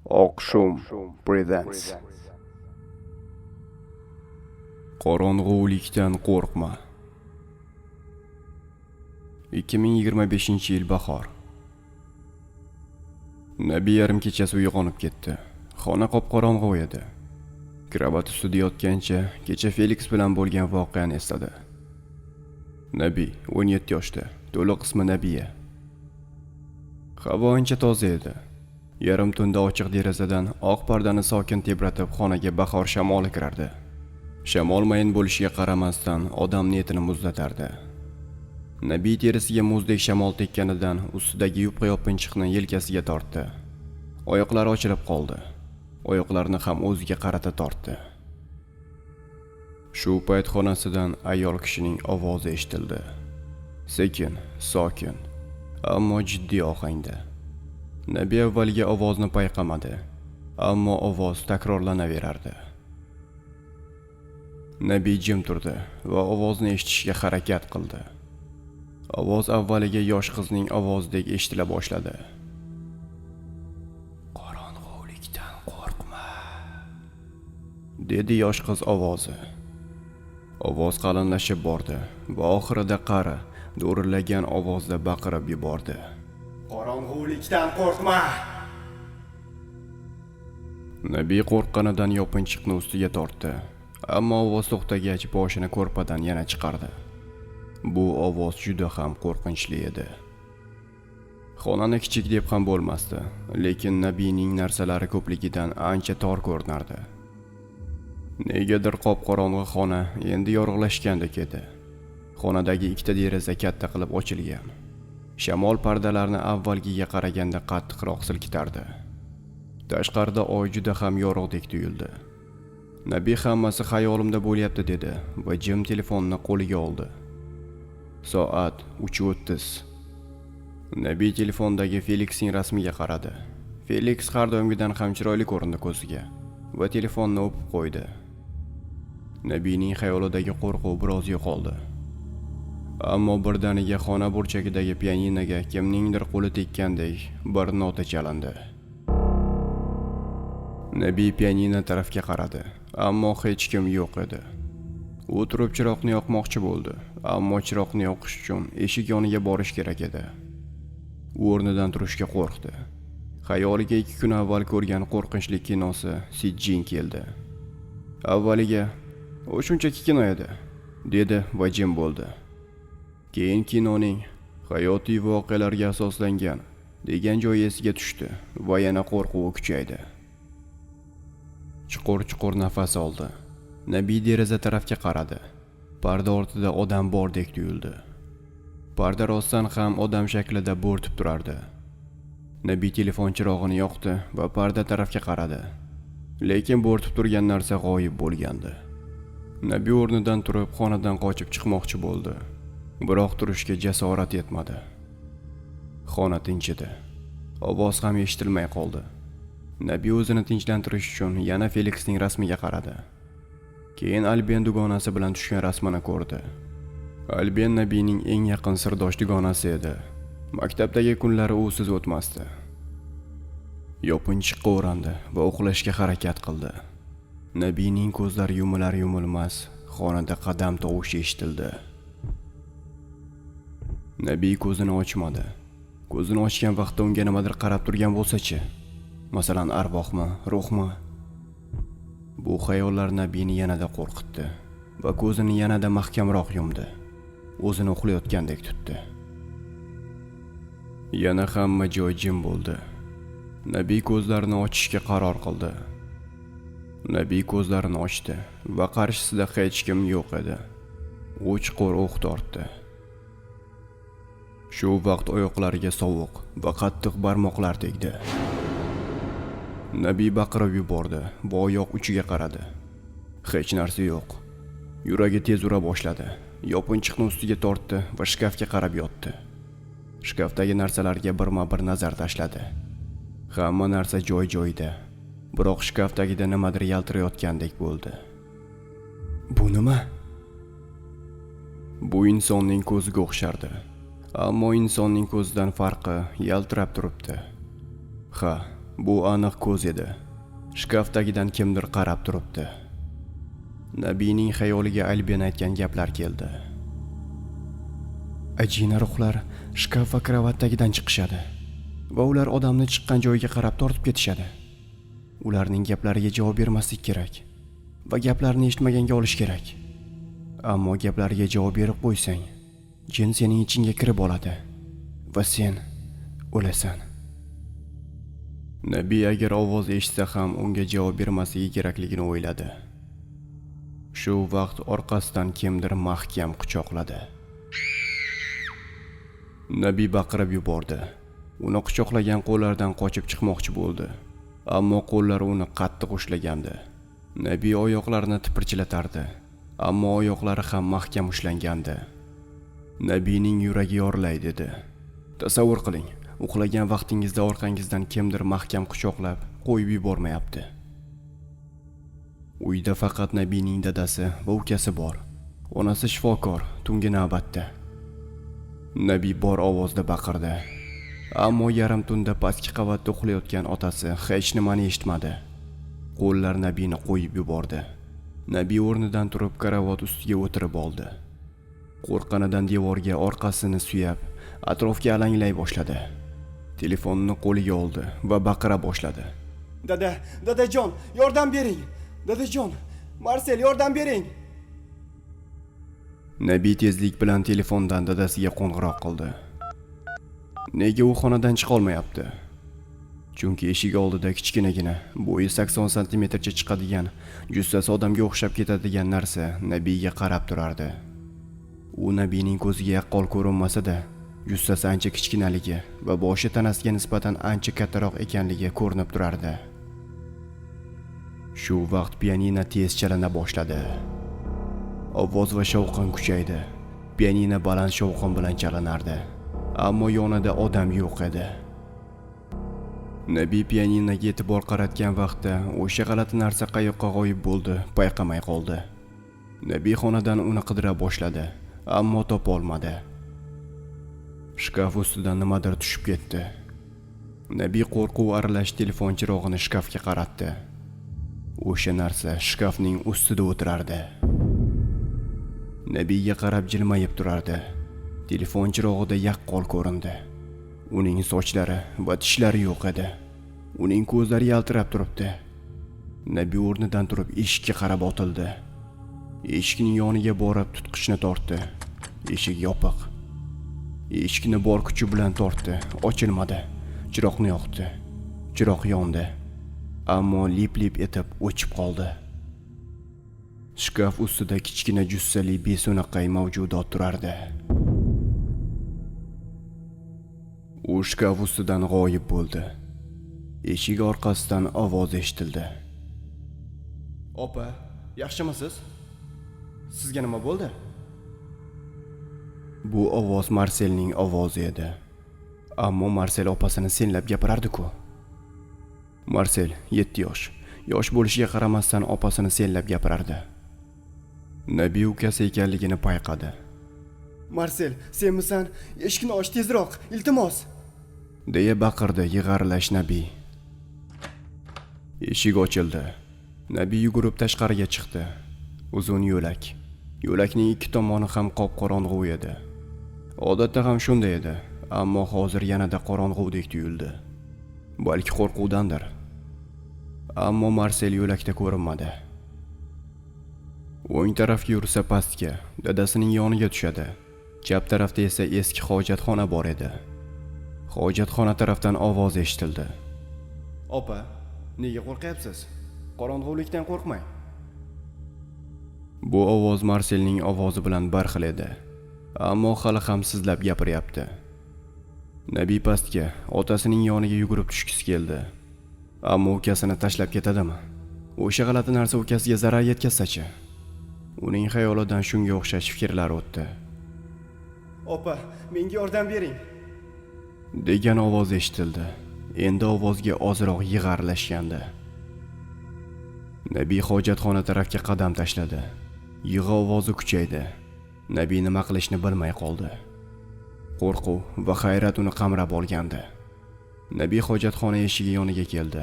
Oqshom presents. Qorong'ulikdan qo'rqma. 2025-yil bahor. Nabiy yarim kechasi uyg'onib ketdi. Xona qop-qorong'u edi. Kravat ustida yotgancha kecha Felix bilan bo'lgan voqeani esladi. Nabiy 17 yoshda, to'liq ismi Nabiya. Havo ancha toza edi. Yarim tunda ochiq derazadan oq pardani sokin tebratib xonaga bahor shamoli kirardi. Shamol mayin bo'lishiga qaramasdan odamni etini muzlatardi. Nabiy terisiga muzdek shamol tekkanidan ustidagi yupqa yopinchiqni yelkasiga tortdi. Oyoqlari ochilib qoldi. Oyoqlarini ham o'ziga qarata tortdi. Shu payt xonasidan ayol kishining ovozi eshitildi. Sekin, sokin, ammo jiddiy ohangda. Nabiy avvaliga ovozni payqamadi, ammo ovoz takrorlanaverardi. Nabiy jim turdi va ovozni eshitishga harakat qildi. Ovoz avvaliga yosh qizning ovozidek eshitila boshladi. Qorong'ulikdan qo'rqma, dedi yosh qiz ovozi. Ovoz qalinlashib bordi va oxirida qari, do'rillagan ovozda baqirib yubordi. Qorong'ulikdan qo'rqma. Nabiy qo'rqqanidan yopinchiqni ustiga tortdi, ammo ovoz to'xtagach boshini ko'rpadan yana chiqardi. Bu ovoz juda ham qo'rqinchli edi. Xonani kichik deb ham bo'lmasdi, lekin Nabiyning narsalari ko'pligidan ancha tor ko'rinardi. Negadir qop-qorong'i xona endi yorug'lashgandek edi. Xonadagi ikkita deraza katta qilib ochilgan. Shamol pardalarni avvalgiga qaraganda qattiqroq silkitardi. Tashqarida oy juda ham yorug'dek tuyuldi. Nabiy hammasi xayolimda bo'lyapti dedi va jim telefonni qo'liga oldi. Soat 3:30. Nabiy telefondagi Felixning rasmiga qaradi. Felix har doimgidan ham chiroyli ko'rindi ko'ziga va telefonni o'pib qo'ydi. Nabiyning xayolidagi qo'rquv biroz yo'qoldi. Ammo birdaniga xona burchagidagi pianinoga kimningdir qo'li tekkandek bir nota chalindi. Nabiy pianino tarafga qaradi, ammo hech kim yo'q edi. U turib chiroqni yoqmoqchi bo'ldi, ammo chiroqni yoqish uchun eshik yoniga borish kerak edi. U o'rnidan turishga qo'rqdi. Xayoliga 2 kun avval ko'rgan qo'rqinchli kinosi Sijjin keldi. Avvaliga "O shunchaki kino edi", dedi va jim bo'ldi. Keyin kinoning hayotiy voqealarga asoslangan degan joyi esiga tushdi va yana qo'rquvi kuchaydi. Chuqur-chuqur nafas oldi. Nabiy deraza tarafga qaradi. Parda ortida odam bordek tuyuldi. Parda rostdan ham odam shaklida bo'rtib turardi. Nabiy telefon chirog'ini yoqdi va parda tarafga qaradi. Lekin bo'rtib turgan narsa g'oyib bo'lgandi. Nabiy o'rnidan turib xonadan qochib chiqmoqchi bo'ldi. Biroq turishga jasorat yetmadi. Xona tinchidi. Ovoz ham eshitilmay qoldi. Nabiy o'zini tinchlantirish uchun yana Felixning rasmiga qaradi. Keyin Alben dugonasi bilan tushgan rasmini ko'rdi. Alben Nabiyning eng yaqin sirdosh dugonasi edi. Maktabdagi kunlari usiz o'tmasdi. Yopinchiqqa o'randi va uxlashga harakat qildi. Nabiyning ko'zlari yumilar-yumilmas xonada qadam tovushi eshitildi. Nabiy ko'zini ochmadi. Ko'zini ochgan vaqtda unga nimadir qarab turgan bo'lsa-chi? Masalan, arvohmi, ruhmi? Bu xayollar Nabiyni yanada qo'rqitdi va ko'zini yanada mahkamroq yumdi. O'zini uxlayotgandek tutdi. Yana hamma joy jim bo'ldi. Nabiy ko'zlarini ochishga qaror qildi. Nabiy ko'zlarini ochdi va qarshisida hech kim yo'q edi. U chuqur o'q tortdi. Shu vaqt oyoqlariga sovuq va qattiq barmoqlar tegdi. Nabiy baqirib yubordi va oyoq uchiga qaradi. Hech narsa yo'q. Yuragi tez ura boshladi. Yopinchiqni ustiga tortdi va shkafga qarab yotdi. Shkafdagi narsalarga birma-bir nazar tashladi. Hamma narsa joy-joyida. Biroq shkafdagida nimadir yaltirayotgandek bo'ldi. Bu nima? Bu insonning ko'ziga o'xshardi. Ammo insonning ko'zidan farqi yaltirab turibdi. Ha, Bu aniq ko'z edi. Shkaf tagidan kimdir qarab turibdi. Nabiyning xayoliga Alben aytgan gaplar keldi. Ajina ruhlar shkaf va kravat tagidan chiqishadi va ular odamni chiqqan joyiga qarab tortib ketishadi. Ularning gaplariga javob bermaslik kerak va gaplarni eshitmaganga olish kerak. Ammo gaplariga javob berib qo'ysang, jin sening ichingga kirib oladi va sen o'lasan. Nabiy agar ovoz eshitsa ham unga javob bermasligi kerakligini o'yladi. Shu vaqt orqasidan kimdir mahkam quchoqladi. Nabiy baqirib yubordi. Uni quchoqlagan qo'llardan qochib chiqmoqchi bo'ldi, ammo qo'llari uni qattiq ushlagandi. Nabiy oyoqlarini tipirchilatardi, ammo oyoqlari ham mahkam ushlangandi. Nabiyning yuragi yorilay dedi. Tasavvur qiling, uxlagan vaqtingizda orqangizdan kimdir mahkam quchoqlab qo'yib yubormayapti. Uyda faqat Nabiyning dadasi va ukasi bor. Onasi shifokor, tungi navbatda. Nabiy bor ovozda baqirdi. Ammo yarim tunda pastki qavatda uxlayotgan otasi hech nimani eshitmadi. Qo'llar Nabiyni qo'yib yubordi. Nabiy o'rnidan turib karavot ustiga o'tirib oldi. Qo'rqqanidan devorga orqasini suyab, atrofga alanglay boshladi. Telefonni qo'liga oldi va baqira boshladi. Dadajon, yordam bering. Dadajon, Marsel, yordam bering. Nabiy tezlik bilan telefondan dadasiga qo'ng'iroq qildi. Nega u xonadan chiqa olmayapti? Chunki eshik oldida kichkinagina, bo'yi 80 santimetrcha chiqadigan, jussasi odamga o'xshab ketadigan narsa Nabiyga qarab turardi. U Nabiyning ko'ziga yaqqol ko'rinmasa-da, jussasi ancha kichkinaligi va boshi tanasiga nisbatan ancha kattaroq ekanligi ko'rinib turardi. Shu vaqt pianino tez chalana boshladi. Ovoz va shovqin kuchaydi. Pianino baland shovqin bilan chalinardi, ammo yonida odam yo'q edi. Nabiy pianinoga e'tibor qaratgan vaqtda o'sha g'alati narsa qayoqqa g'oyib bo'ldi, payqamay qoldi. Nabiy xonadan uni qidira boshladi, ammo topa olmadi. Shkaf ustidan nimadir tushib ketdi. Nabiy qo'rquv aralash telefon chirog'ini shkafga qaratdi. O'sha narsa shkafning ustida o'tirardi. Nabiyga qarab jilmayib turardi. Telefon chirog'ida yaqqol ko'rindi. Uning sochlari va tishlari yo'q edi. Uning ko'zlari yaltirab turibdi. Nabiy o'rnidan turib eshikka qarab otildi. Eshikning yoniga borib tutqichni tortdi. Eshik yopiq. Eshikni bor kuchi bilan tortdi, ochilmadi. Chiroqni yoqdi. Chiroq yondi, ammo lip-lip etib o'chib qoldi. Shkaf ustida kichkina jussali beso'naqay mavjudot turardi. U shkaf ustidan g'oyib bo'ldi. Eshik orqasidan ovoz eshitildi. "Opa, yaxshimisiz? Sizga nima bo'ldi?" Bu ovoz Marselning ovozi edi. Ammo Marsel opasini senlab gapirardi-ku. Marsel 7 yosh. Yosh bo'lishiga qaramasdan opasini senlab gapirardi. Nabiy ukasi ekanligini payqadi. Marsel, senmisan? Eshikni och tezroq, iltimos, deya baqirdi yig'arlash Nabiy. Eshik ochildi. Nabiy yugurib tashqariga chiqdi. Uzun yo'lak. Yo'lakning ikki tomoni ham qop-qorong'u edi. Odatda ham shunday edi, ammo hozir yanada qorong'udek tuyuldi. Balki qo'rquvdandir. Ammo Marsel yo'lakda ko'rinmadi. O'ng tarafga yursa pastga, dadasining yoniga tushadi. Chap tarafda esa eski hojatxona bor edi. Hojatxona tarafdan ovoz eshitildi. "Opa, nega qo'rqyapsiz? Qorong'ulikdan qo'rqmang." Bu ovoz Marselning ovozi bilan bir xil edi, ammo hali ham sizlab gapiryapti. Nabiy pastga, otasining yoniga yugurib tushgisi keldi. Ammo ukasini tashlab ketadimi? O'sha g'alati narsa ukasiga zarar yetkazsa-chi? Uning xayolidan shunga o'xshash fikrlar o'tdi. "Opa, menga yordam bering", degan ovoz eshitildi. Endi ovozga ozroq yig'arlashgandi. Nabiy hojatxona tarafga qadam tashladi. Yig'i ovozi kuchaydi. Nabiy nima qilishni bilmay qoldi. Qo'rquv va hayrat uni qamrab olgandi. Nabiy hojatxona eshigi yoniga keldi.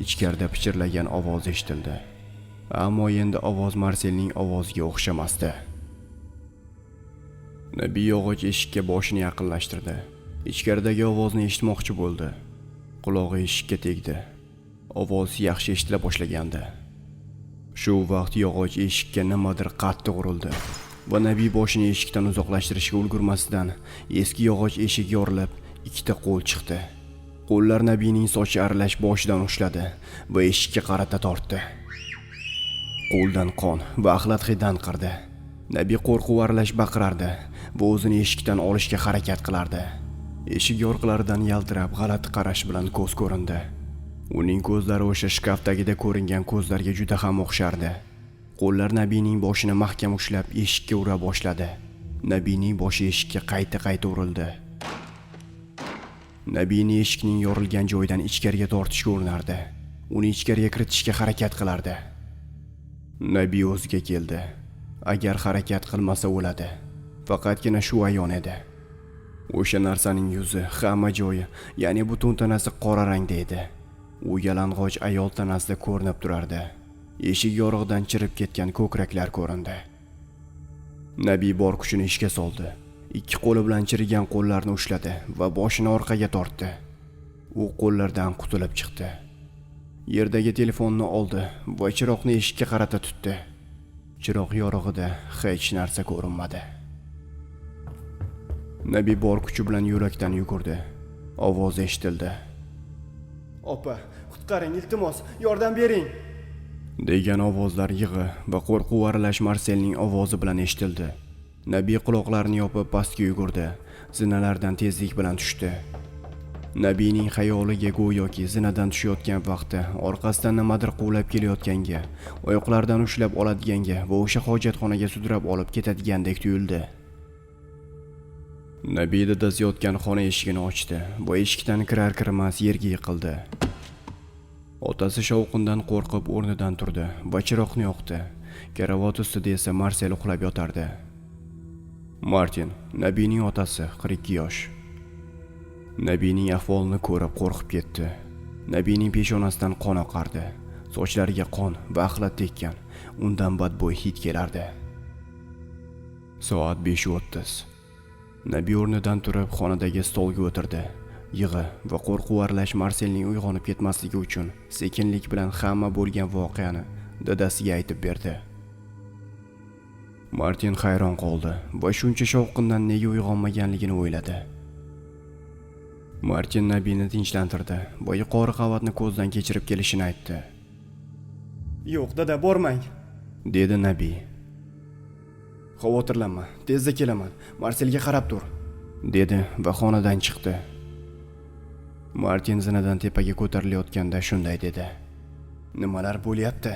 Ichkarida pichirlagan ovoz eshitildi. Ammo endi ovoz Marselning ovoziga o'xshamasdi. Nabiy yog'och eshikka boshini yaqinlashtirdi. Ichkaridagi ovozni eshitmoqchi bo'ldi. Qulog'i eshikka tegdi. Ovoz yaxshi eshitila boshlagandi. Shu vaqt yog'och eshikka nimadir qattiq urildi va Nabiy boshini eshikdan uzoqlashtirishga ulgurmasdan eski yog'och eshik yorilib, ikkita qo'l chiqdi. Qo'llar Nabiyning sochi aralash boshidan ushladi va eshikka qarata tortdi. Qo'ldan qon va axlat hidi anqirdi. Nabiy qo'rquv aralash baqirardi va o'zini eshikdan olishga harakat qilardi. Eshik yorqilaridan yaltirab g'alati qarash bilan ko'z ko'rindi. Uning ko'zlari o'sha shkafdagida ko'ringan ko'zlarga juda ham o'xshardi. Qo'llar Nabiyning boshini mahkam ushlab eshikka ura boshladi. Nabiyning boshi eshikka qayta urildi. Nabiyni eshikning yorilgan joyidan ichkariga tortishga urinardi. Uni ichkariga kiritishga harakat qilardi. Nabiy o'ziga keldi. Agar harakat qilmasa o'ladi. Faqatgina shu ayon edi. O'sha narsaning yuzi, hamma joyi, ya'ni butun tanasi qora rangda edi. U yalang'och ayol tanasida ko'rinib turardi. Eshik yorug'idan chirib ketgan ko'kraklar ko'rindi. Nabiy bor kuchini ishga soldi. Ikki qo'li bilan chirigan qo'llarni ushladi va boshini orqaga tortdi. U qo'llardan qutulib chiqdi. Yerdagi telefonni oldi va chiroqni eshikka qarata tutdi. Chiroq yorug'ida hech narsa ko'rinmadi. Nabiy bor kuchi bilan yo'lakdan yugurdi. Ovoz eshitildi. Opa, qutqaring, iltimos, yordam bering. degan ovozlar yig'i va qo'rquv aralash Marselning ovozi bilan eshitildi. Nabiy quloqlarini yopib pastga yugurdi. Zinalardan tezlik bilan tushdi. Nabiyning xayoliga go'yoki zinadan tushayotgan vaqtda orqasidan nimadir quvlab kelayotganga, oyoqlaridan ushlab oladiganga va o'sha hojatxonaga sudrab olib ketadigandek tuyuldi. Nabiy dadasi yotgan xona eshigini ochdi va eshikdan kirar-kirmas yerga yiqildi. Otasi shovqindan qo'rqib o'rnidan turdi va chiroqni yoqdi. Karavot ustida esa Marsel uxlab yotardi. Martin, Nabiyning otasi, 42 yosh. Nabiyning ahvolini ko'rib qo'rqib ketdi. Nabiyning peshonasidan qon oqardi. Sochlariga qon va axlat tekkan. Undan badbo'y hid kelardi. Soat 5:30. Nabiy o'rnidan turib xonadagi stolga o'tirdi. Yig'i va qo'rquv aralash Marselning uyg'onib ketmasligi uchun sekinlik bilan hamma bo'lgan voqeani dadasiga aytib berdi. Martin hayron qoldi va shuncha shovqindan nega uyg'onmaganligini o'yladi. Martin Nabiyni tinchlantirdi va yuqori qavatni ko'zdan kechirib kelishini aytdi. Yo'q, dada, bormang, dedi Nabiy. Xavotirlanma, tezda kelaman. Marselga qarab tur, dedi va xonadan chiqdi. Martin zinadan tepaga ko'tarilayotganda shunday dedi. Nimalar bo'lyapti?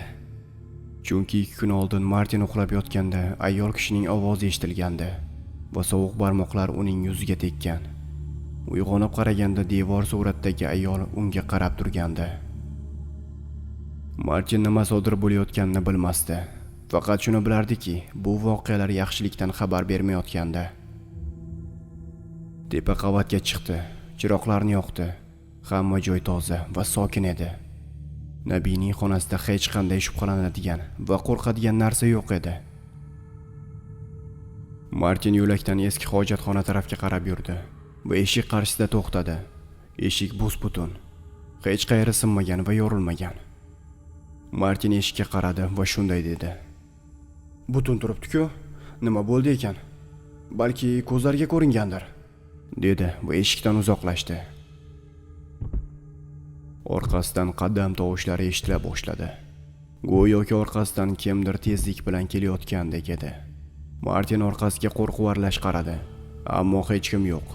Chunki 2 kun oldin Martin uxlab yotganda ayol kishining ovozi eshitilgandi va sovuq barmoqlar uning yuziga tekkan. Uyg'onib qaraganda devor suratdagi ayol unga qarab turgandi. Martin nima sodir bo'layotganini bilmasdi. Faqat shuni bilardiki, bu voqealar yaxshilikdan xabar bermayotgandi. Tepa qavatga chiqdi, chiroqlarni yoqdi. Hamma joy toza va sokin edi. Nabiyning xonasida hech qanday shubhalanadigan va qo'rqadigan narsa yo'q edi. Martin yo'lakdan eski hojatxona tarafga qarab yurdi va eshik qarshisida to'xtadi. Eshik bus-butun, hech qayeri sinmagan va yorilmagan. Martin eshikka qaradi va shunday dedi. Butun turibdi-ku, nima bo'ldi ekan? Balki ko'zlarga ko'ringandir, dedi va eshikdan uzoqlashdi. Orqasidan qadam tovushlari eshitila boshladi. Go'yoki orqasidan kimdir tezlik bilan kelayotgandek edi. Martin orqasiga qo'rquv aralash qaradi, ammo hech kim yo'q.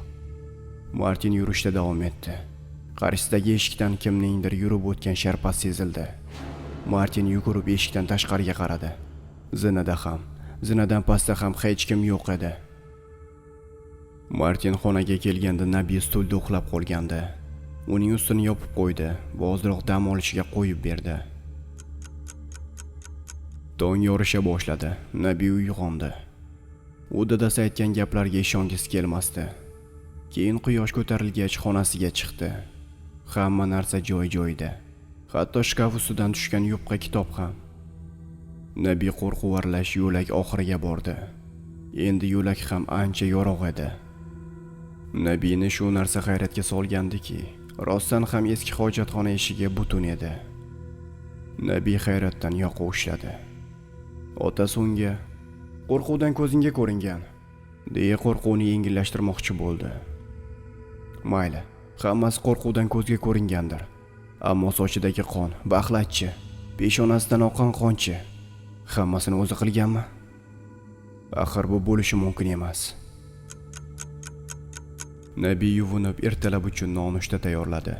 Martin yurishda davom etdi. Qarshisidagi eshikdan kimningdir yurib o'tgan sharpasi sezildi. Martin yugurib eshikdan tashqariga qaradi. Zinadan pastda ham hech kim yo'q edi. Martin xonaga kelganda Nabiy stulda uxlab qolgandi. Uning ustini yopib qo'ydi va ozroq dam olishiga qo'yib berdi. Tong yorisha boshladi. Nabiy uyg'ondi. U dadasi aytgan gaplarga ishongisi kelmasdi. Keyin quyosh ko'tarilgach xonasiga chiqdi. Hamma narsa joy-joyida. Hatto shkaf ustidan tushgan yupqa kitob ham. Nabiy qo'rquv aralash yo'lak oxiriga bordi. Endi yo'lak ham ancha yorug' edi. Nabiyni shu narsa hayratga solgandiki, rostdan ham eski hojatxona eshigi butun edi. Nabiy hayratdan yoqa ushladi. Otasi unga qo'rquvdan ko'zingga ko'ringan, deya qo'rquvni yengillashtirmoqchi bo'ldi. Mayli, hammasi qo'rquvdan ko'zga ko'ringandir. Ammo sochidagi qon, baxlatchi, peshonasidan oqqan qonchi, hammasini o'zi qilganmi? Axir bu bo'lishi mumkin emas. Nabiy yuvinib ertalab uchun nonushta tayyorladi.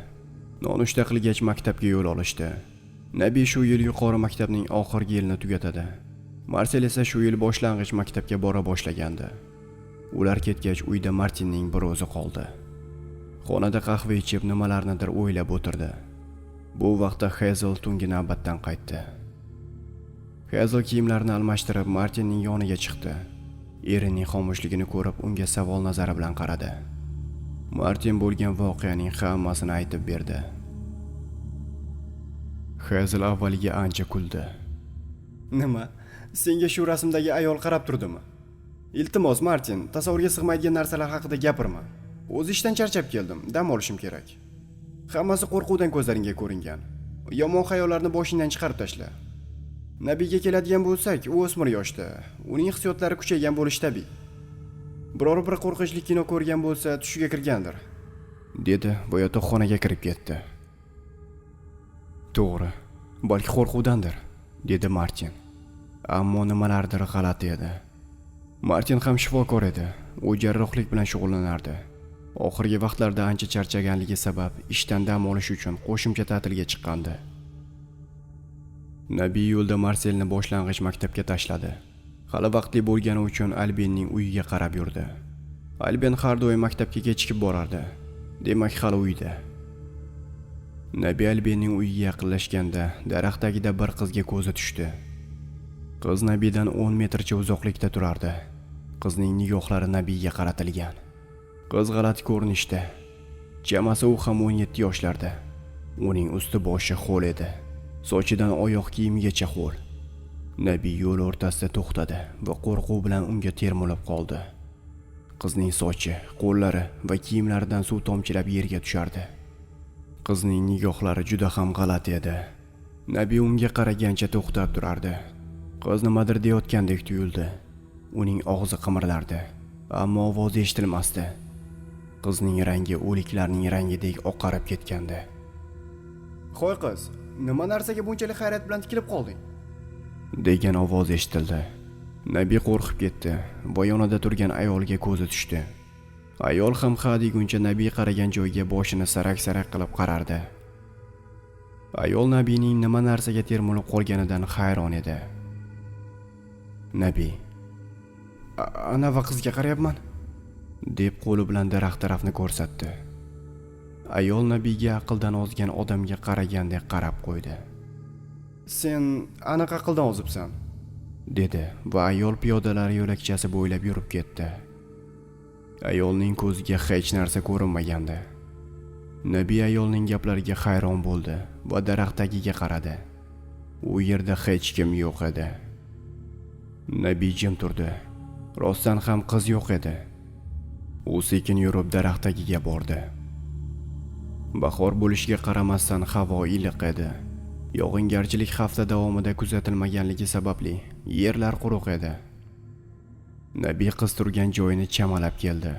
Nonushta qilgach maktabga yo'l olishdi. Nabiy shu yil yuqori maktabning oxirgi yilini tugatadi. Marsel esa shu yil boshlang'ich maktabga bora boshlagandi. Ular ketgach uyda Martinning bir o'zi qoldi. Xonada qahva ichib nimalarnidir o'ylab o'tirdi. Bu vaqtda Hazel tungi navbatdan qaytdi. Hazel kiyimlarini almashtirib Martinning yoniga chiqdi. Erining xomushligini ko'rib unga savol nazari bilan qaradi. Martin bo'lgan voqeaning hammasini aytib berdi. Hazel avvaliga ancha kuldi. Nima? Senga shu rasmdagi ayol qarab turdimi? Iltimos Martin, tasavvurga sig'maydigan narsalar haqida gapirma. O'z ishdan charchab keldim, dam olishim kerak. Hammasi qo'rquvdan ko'zlaringga ko'ringan. Yomon xayollarni boshingdan chiqarib tashla. Nabiyga keladigan bo'lsak, u o'smir yoshda. Uning hissiyotlari kuchaygan bo'lishi tabiiy. Biror bir qo'rqinchli kino ko'rgan bo'lsa, tushiga kirgandir, dedi va yotoqxonaga kirib ketdi. To'g'ri, balki qo'rquvdandir, dedi Martin. Ammo nimalardir g'alati edi. Martin ham shifokor edi. U jarrohlik bilan shug'ullanardi. Oxirgi vaqtlarda ancha charchaganligi sabab ishdan dam olish uchun qo'shimcha ta'tilga chiqqandi. Nabiy yo'lda Marselni boshlang'ich maktabga tashladi. Hali vaqtli bo'lgani uchun Albinning uyiga qarab yurdi. Albin har doim maktabga kechikib borardi. Demak, hali uyda. Nabiy Albinning uyiga yaqinlashganda daraxt tagida bir qizga ko'zi tushdi. Qiz Nabiydan 10 metrcha uzoqlikda turardi. Qizning nigohlari Nabiyga qaratilgan. Qiz g'alati ko'rinishda. Chamasi u ham 17 yoshlarda. Uning usti boshi ho'l edi. Sochidan oyoq kiyimigacha ho'l. Nabiy yo'l o'rtasida to'xtadi va qo'rquv bilan unga termulib qoldi. Qizning sochi, qo'llari va kiyimlaridan suv tomchilab yerga tushardi. Qizning nigohlari juda ham g'alati edi. Nabiy unga qaragancha to'xtab turardi. Qiz nimadir deyotgandek tuyuldi. Uning og'zi qimirlardi, ammo ovozi eshitilmasdi. Qizning rangi o'liklarning rangidek oqarib ketgandi. "Qo'y qiz, nima narsaga bunchalik hayrat bilan tikilib qolding?" degan ovoz eshitildi. Nabiy qo'rqib ketdi va yonida turgan ayolga ko'zi tushdi. Ayol ham ha deguncha Nabiy qaragan joyga boshini sarak-sarak qilib qarardi. Ayol Nabiyning nima narsaga termulib qolganidan hayron edi. Nabiy, "Ana va qizga qarayapman", deb qo'li bilan daraxt tarafni ko'rsatdi. Ayol Nabiyga aqldan ozgan odamga qaragandek qarab qo'ydi. "Sen anaqa aqldan ozibsan", dedi va ayol piyodalar yo'lakchasi bo'ylab yurib ketdi. Ayolning ko'ziga hech narsa ko'rinmagandi. Nabiy ayolning gaplariga hayron bo'ldi va daraxt tagiga qaradi. U yerda hech kim yo'q edi. Nabiy jim turdi. Rostdan ham qiz yo'q edi. U sekin yurib daraxt tagiga bordi. Bahor bo'lishiga qaramasdan havo iliq edi. Yog'ingarchilik hafta davomida kuzatilmaganligi sababli yerlar quruq edi. Nabiy qiz turgan joyini chamalab keldi.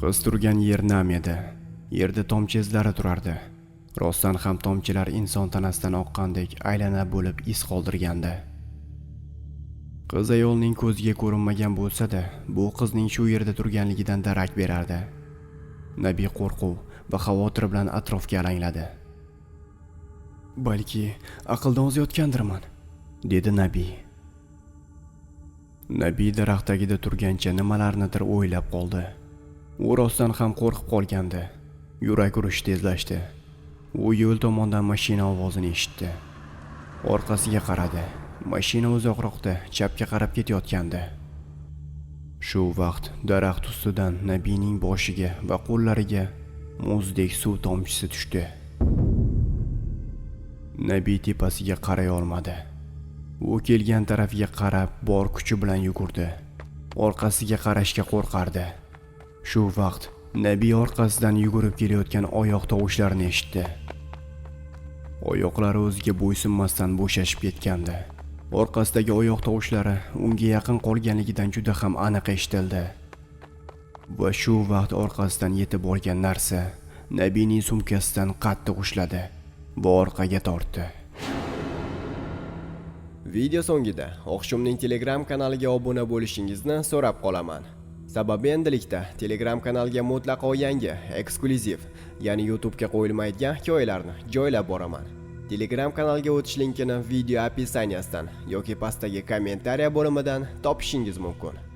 Qiz turgan yer nam edi. Yerda tomchi izlari turardi. Rostdan ham tomchilar inson tanasidan oqqandek aylanib bo'lib iz qoldirgandi. Qiz ayolning ko'ziga ko'rinmagan bo'lsa-da, bu qizning shu yerda turganligidan darak berardi. Nabiy qo'rquv va xavotir bilan atrofga alangladi. "Balki aqldan ozayotgandirman", dedi Nabiy. Nabiy daraxt tagida turgancha nimalarnidir o'ylab qoldi. U rostdan ham qo'rqib qolgandi. Yurak urishi tezlashdi. U yo'l tomondan mashina ovozini eshitdi. Orqasiga qaradi. Mashina uzoqroqda chapga qarab ketayotgandi. Shu vaqt daraxt ustidan Nabiyning boshiga va qo'llariga muzdek suv tomchisi tushdi. Nabiy tepasiga qaray olmadi. U kelgan tarafiga qarab bor kuchi bilan yugurdi. Orqasiga qarashga qo'rqardi. Shu vaqt Nabiy orqasidan yugurib kelayotgan oyoq tovushlarini eshitdi. Oyoqlari o'ziga bo'ysunmasdan bo'shashib ketgandi. Orqasidagi oyoq tovushlari unga yaqin qolganligidan juda ham aniq eshitildi. Va shu vaqt orqasidan yetib olgan narsa Nabiyning sumkasidan qattiq ushladi va orqaga tortdi. Video so'ngida Oqshomning Telegram kanaliga obuna bo'lishingizni so'rab qolaman. Sababi endilikda Telegram kanalga mutlaqo yangi, eksklyuziv, ya'ni YouTube ga qo'yilmaydigan hikoyalarni joylab boraman. Telegram kanalga o'tish linkini video описаниyadan yoki pastdagi kommentariya bo'limidan topishingiz mumkin.